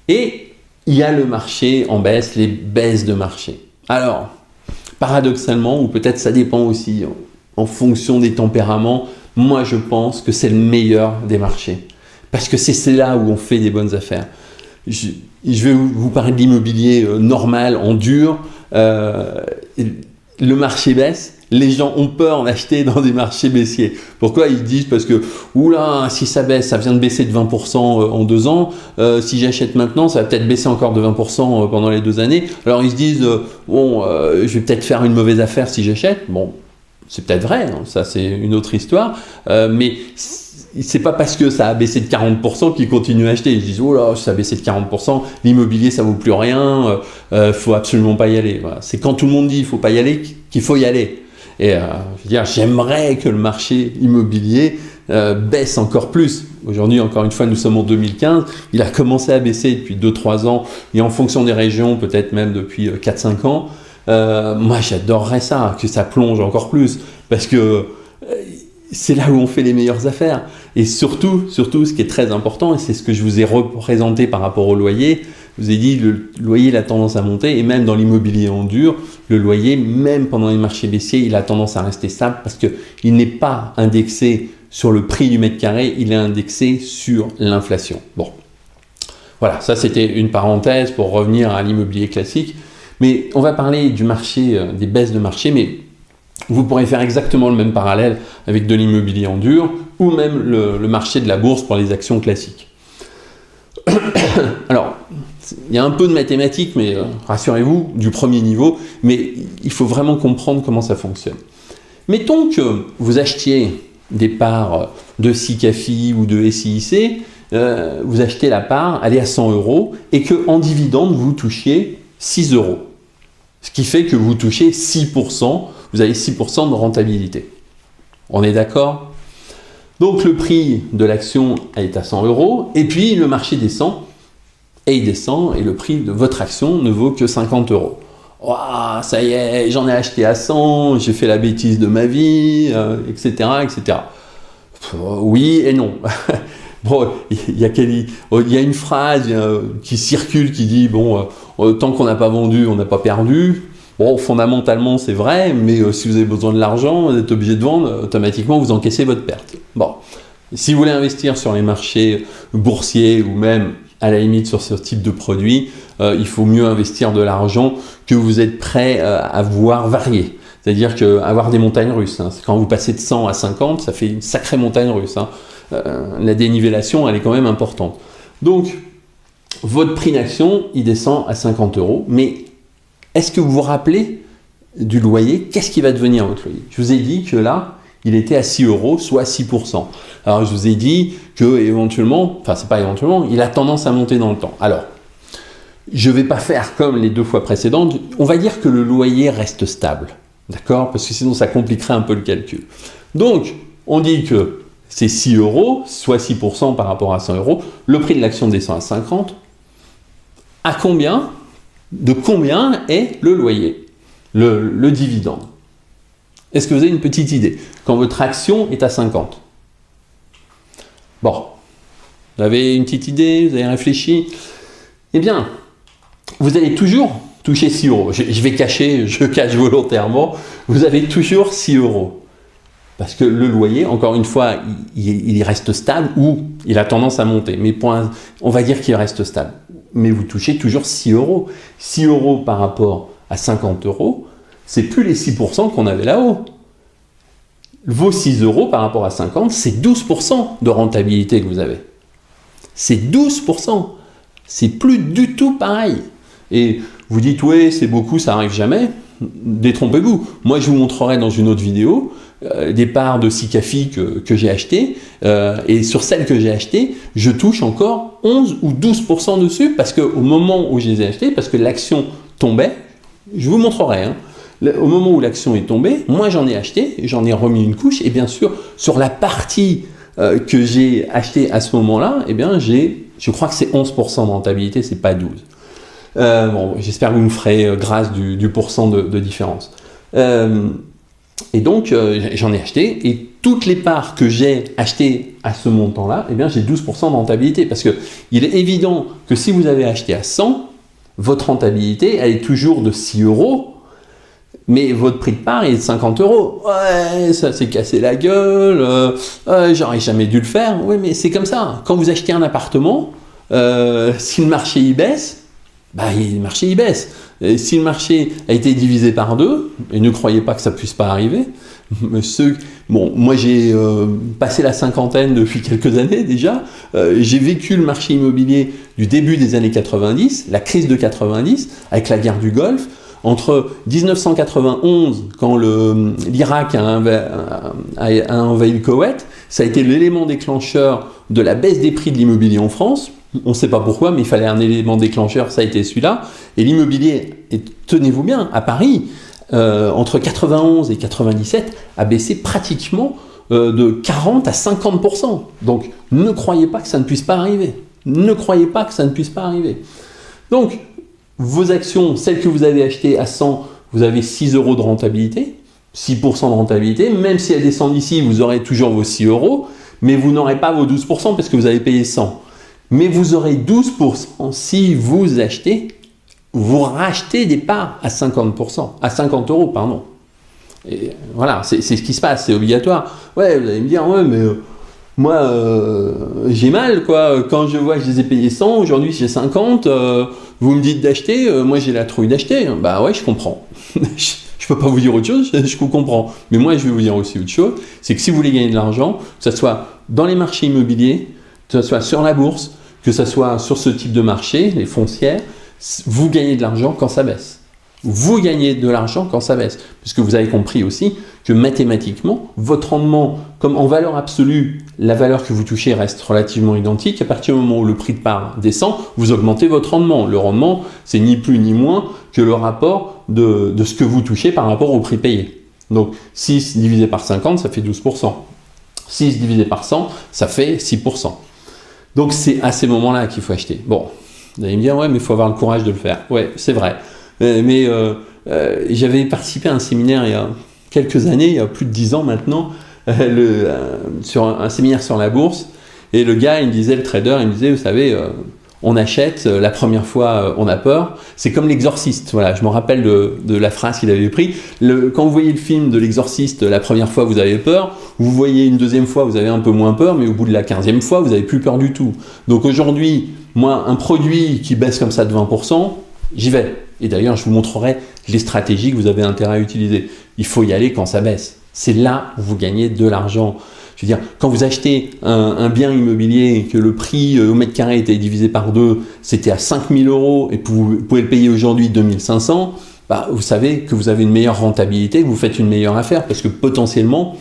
Et il y a le marché en baisse, les baisses de marché. Alors, paradoxalement, ou peut-être ça dépend aussi en fonction des tempéraments, moi je pense que c'est le meilleur des marchés. Parce que c'est là où on fait des bonnes affaires. Je vais vous parler de l'immobilier normal, en dur. Le marché baisse, les gens ont peur d'acheter dans des marchés baissiers. Pourquoi? Ils disent parce que, oula, si ça baisse, ça vient de baisser de 20% en 2 ans, si j'achète maintenant, ça va peut-être baisser encore de 20% pendant les 2 années. Alors ils se disent, je vais peut-être faire une mauvaise affaire si j'achète. Bon, c'est peut-être vrai, hein, ça c'est une autre histoire, mais c'est pas parce que ça a baissé de 40% qu'ils continuent à acheter. Ils disent, oh là, ça a baissé de 40%, l'immobilier ça vaut plus rien, faut absolument pas y aller. Voilà. C'est quand tout le monde dit il faut pas y aller qu'il faut y aller. Et je veux dire, j'aimerais que le marché immobilier baisse encore plus. Aujourd'hui, encore une fois, nous sommes en 2015, il a commencé à baisser depuis 2-3 ans, et en fonction des régions, peut-être même depuis 4-5 ans. Moi, j'adorerais ça, que ça plonge encore plus, parce que c'est là où on fait les meilleures affaires. Et surtout, ce qui est très important, et c'est ce que je vous ai représenté par rapport au loyer, je vous ai dit, le loyer il a tendance à monter, et même dans l'immobilier en dur, le loyer, même pendant les marchés baissiers, il a tendance à rester stable parce qu'il n'est pas indexé sur le prix du mètre carré, il est indexé sur l'inflation. Bon, voilà, ça c'était une parenthèse pour revenir à l'immobilier classique. Mais on va parler du marché, des baisses de marché, mais vous pourrez faire exactement le même parallèle avec de l'immobilier en dur ou même le marché de la bourse pour les actions classiques. Alors, il y a un peu de mathématiques, mais rassurez-vous, du premier niveau, mais il faut vraiment comprendre comment ça fonctionne. Mettons que vous achetiez des parts de SICAFI ou de SIIC, vous achetez la part, elle est à 100 € et qu'en dividende, vous touchiez 6 €. Ce qui fait que vous touchez 6%, vous avez 6% de rentabilité. On est d'accord? Donc le prix de l'action est à 100 € et puis le marché descend et il descend et le prix de votre action ne vaut que 50 €. Ouah, ça y est, j'en ai acheté à 100, j'ai fait la bêtise de ma vie, etc., etc. Oui et non. Bon, il y a une phrase qui circule qui dit, bon, tant qu'on n'a pas vendu, on n'a pas perdu. Bon, fondamentalement, c'est vrai, mais si vous avez besoin de l'argent, vous êtes obligé de vendre, automatiquement, vous encaissez votre perte. Bon, si vous voulez investir sur les marchés boursiers ou même, à la limite, sur ce type de produit, il faut mieux investir de l'argent que vous êtes prêt à voir varier. C'est-à-dire qu'avoir des montagnes russes, hein, quand vous passez de 100 à 50, ça fait une sacrée montagne russe. Hein. La dénivellation, elle est quand même importante. Donc, votre prix d'action, il descend à 50 €, mais est-ce que vous vous rappelez du loyer? Qu'est-ce qui va devenir votre loyer? Je vous ai dit que là, il était à 6 €, soit 6%. Alors, je vous ai dit que éventuellement, enfin, c'est pas éventuellement, il a tendance à monter dans le temps. Alors, je ne vais pas faire comme les 2 fois précédentes. On va dire que le loyer reste stable. D'accord? Parce que sinon, ça compliquerait un peu le calcul. Donc, on dit que c'est 6 €, soit 6% par rapport à 100 €. Le prix de l'action descend à 50. À combien? De combien est le loyer, le dividende? Est-ce que vous avez une petite idée? Quand votre action est à 50. Bon, vous avez une petite idée, vous avez réfléchi? Eh bien, vous allez toujours toucher 6 €. Je cache volontairement, vous avez toujours 6 €. Parce que le loyer, encore une fois, il reste stable ou il a tendance à monter. Mais on va dire qu'il reste stable. Mais vous touchez toujours 6 €. 6 € par rapport à 50 €, c'est plus les 6% qu'on avait là-haut. Vos 6 € par rapport à 50, c'est 12% de rentabilité que vous avez. C'est 12%. C'est plus du tout pareil. Et vous dites, oui, c'est beaucoup, ça n'arrive jamais. Détrompez-vous. Moi, je vous montrerai dans une autre vidéo des parts de SICAFI que j'ai achetées. Et sur celles que j'ai achetées, je touche encore 11 ou 12% dessus parce qu'au moment où je les ai achetées, parce que l'action tombait, je vous montrerai, hein, au moment où l'action est tombée, moi j'en ai acheté, j'en ai remis une couche, et bien sûr, sur la partie que j'ai achetée à ce moment-là, eh bien, je crois que c'est 11% de rentabilité, c'est pas 12. Bon, j'espère que vous me ferez grâce du pourcent de différence. Et donc, j'en ai acheté, et toutes les parts que j'ai achetées à ce montant-là, eh bien, j'ai 12% de rentabilité. Parce qu'il est évident que si vous avez acheté à 100, votre rentabilité, elle est toujours de 6 €, mais votre prix de part est de 50 €. Ouais, ça s'est cassé la gueule, j'aurais jamais dû le faire. Oui, mais c'est comme ça. Quand vous achetez un appartement, si le marché y baisse, le marché y baisse. Et si le marché a été divisé par 2, et ne croyez pas que ça puisse pas arriver, moi j'ai passé la cinquantaine depuis quelques années déjà, j'ai vécu le marché immobilier du début des années 90, la crise de 90, avec la guerre du Golfe, entre 1991, quand l'Irak a envahi le Koweït, ça a été l'élément déclencheur de la baisse des prix de l'immobilier en France. On ne sait pas pourquoi, mais il fallait un élément déclencheur, ça a été celui-là. Et l'immobilier, tenez-vous bien, à Paris, entre 91 et 97, a baissé pratiquement de 40 à 50%. Donc, ne croyez pas que ça ne puisse pas arriver. Ne croyez pas que ça ne puisse pas arriver. Donc, vos actions, celles que vous avez achetées à 100, vous avez 6 € de rentabilité, 6% de rentabilité. Même si elles descendent ici, vous aurez toujours vos 6 €, mais vous n'aurez pas vos 12% parce que vous avez payé 100. Mais vous aurez 12% si vous rachetez des parts à 50%, à 50 €, pardon. Et voilà, c'est ce qui se passe, c'est obligatoire. Ouais, vous allez me dire, ouais, mais moi, j'ai mal, quoi. Quand je vois que je les ai payés 100, aujourd'hui j'ai 50, vous me dites d'acheter, moi j'ai la trouille d'acheter. Bah ouais, je comprends. Je peux pas vous dire autre chose, je vous comprends. Mais moi, je vais vous dire aussi autre chose, c'est que si vous voulez gagner de l'argent, que ce soit dans les marchés immobiliers, que ce soit sur la bourse, que ce soit sur ce type de marché, les foncières, vous gagnez de l'argent quand ça baisse. Vous gagnez de l'argent quand ça baisse. Puisque vous avez compris aussi que mathématiquement, votre rendement, comme en valeur absolue, la valeur que vous touchez reste relativement identique. À partir du moment où le prix de part descend, vous augmentez votre rendement. Le rendement, c'est ni plus ni moins que le rapport de ce que vous touchez par rapport au prix payé. Donc 6 divisé par 50, ça fait 12%. 6 divisé par 100, ça fait 6%. Donc c'est à ces moments-là qu'il faut acheter. Bon, vous allez me dire, ouais, mais il faut avoir le courage de le faire. Ouais, c'est vrai. Mais j'avais participé à un séminaire il y a quelques années, il y a plus de 10 ans maintenant, sur un séminaire sur la bourse. Et le gars, il me disait, le trader, il me disait, vous savez, on achète, la première fois, on a peur. C'est comme l'exorciste. Voilà, je me rappelle de la phrase qu'il avait pris. Quand vous voyez le film de l'exorciste, la première fois, vous avez peur. Vous voyez une deuxième fois, vous avez un peu moins peur. Mais au bout de la 15e fois, vous n'avez plus peur du tout. Donc aujourd'hui, moi, un produit qui baisse comme ça de 20%, j'y vais. Et d'ailleurs, je vous montrerai les stratégies que vous avez intérêt à utiliser. Il faut y aller quand ça baisse. C'est là où vous gagnez de l'argent. Je veux dire, quand vous achetez un bien immobilier, que le prix au mètre carré était divisé par 2, c'était à 5 000 € et vous pouvez le payer aujourd'hui 2 500, vous savez que vous avez une meilleure rentabilité, que vous faites une meilleure affaire parce que potentiellement,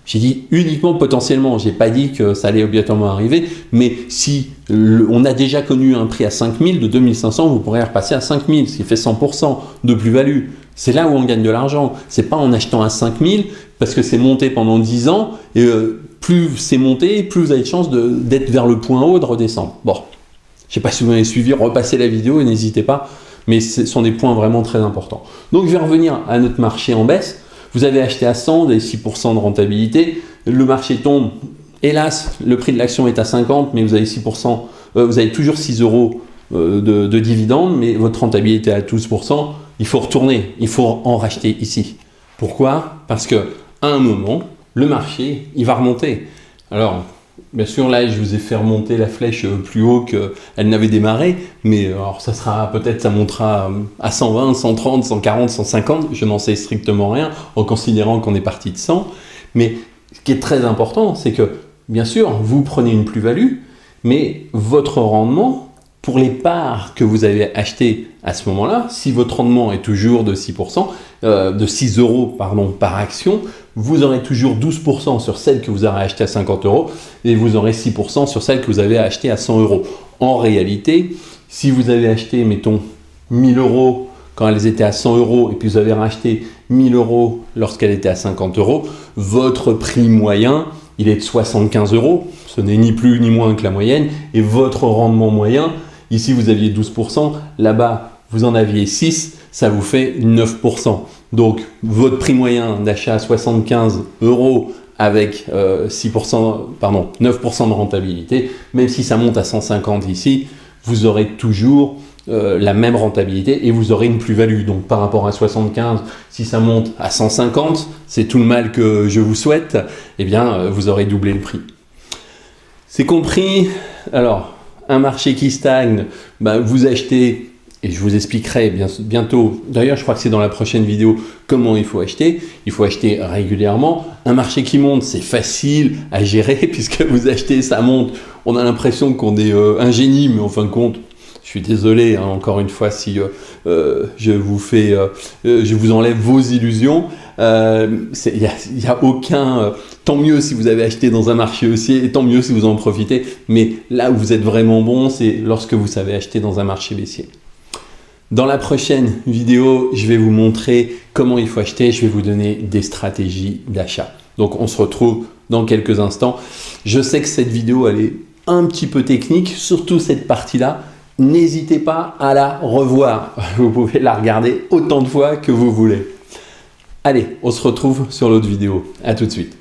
j'ai dit uniquement potentiellement, j'ai pas dit que ça allait obligatoirement arriver, mais si on a déjà connu un prix à 5 000, de 2 500, vous pourrez repasser à 5 000, ce qui fait 100% de plus-value. C'est là où on gagne de l'argent. C'est pas en achetant à 5 000 parce que c'est monté pendant 10 ans et plus c'est monté, plus vous avez de chance d'être vers le point haut, de redescendre. Bon, je sais pas si vous m'avez suivi, repassez la vidéo et n'hésitez pas, mais ce sont des points vraiment très importants. Donc je vais revenir à notre marché en baisse. Vous avez acheté à 100, vous avez 6% de rentabilité. Le marché tombe. Hélas, le prix de l'action est à 50, mais vous avez 6%, vous avez toujours 6 € de dividendes, mais votre rentabilité est à 12%. Il faut retourner, il faut en racheter ici. Pourquoi ? Parce qu'à un moment, le marché, il va remonter. Alors, bien sûr, là, je vous ai fait remonter la flèche plus haut qu'elle n'avait démarré, mais alors ça montera à 120, 130, 140, 150, je n'en sais strictement rien, en considérant qu'on est parti de 100. Mais ce qui est très important, c'est que, bien sûr, vous prenez une plus-value, mais votre rendement, pour les parts que vous avez achetées à ce moment-là, si votre rendement est toujours de 6%, de 6 € par action, vous aurez toujours 12% sur celles que vous aurez achetées à 50 € et vous aurez 6% sur celles que vous avez achetées à 100 €. En réalité, si vous avez acheté, mettons, 1000 € quand elles étaient à 100 € et puis vous avez racheté 1000 € lorsqu'elles étaient à 50 €, votre prix moyen, il est de 75 €. Ce n'est ni plus ni moins que la moyenne. Et votre rendement moyen, ici vous aviez 12%, là-bas vous en aviez 6%, ça vous fait 9%. Donc votre prix moyen d'achat à 75 € avec 9% de rentabilité, même si ça monte à 150 ici, vous aurez toujours la même rentabilité et vous aurez une plus-value. Donc par rapport à 75, si ça monte à 150, c'est tout le mal que je vous souhaite, eh bien vous aurez doublé le prix. C'est compris. Alors, un marché qui stagne, vous achetez, et je vous expliquerai bientôt, d'ailleurs je crois que c'est dans la prochaine vidéo, comment il faut acheter. Il faut acheter régulièrement. Un marché qui monte, c'est facile à gérer, puisque vous achetez, ça monte. On a l'impression qu'on est un génie, mais en fin de compte, je suis désolé, hein, encore une fois, si je vous enlève vos illusions. Il n'y a aucun... tant mieux si vous avez acheté dans un marché haussier, et tant mieux si vous en profitez. Mais là où vous êtes vraiment bon, c'est lorsque vous savez acheter dans un marché baissier. Dans la prochaine vidéo, je vais vous montrer comment il faut acheter. Je vais vous donner des stratégies d'achat. Donc, on se retrouve dans quelques instants. Je sais que cette vidéo, elle est un petit peu technique, surtout cette partie-là. N'hésitez pas à la revoir. Vous pouvez la regarder autant de fois que vous voulez. Allez, on se retrouve sur l'autre vidéo. À tout de suite.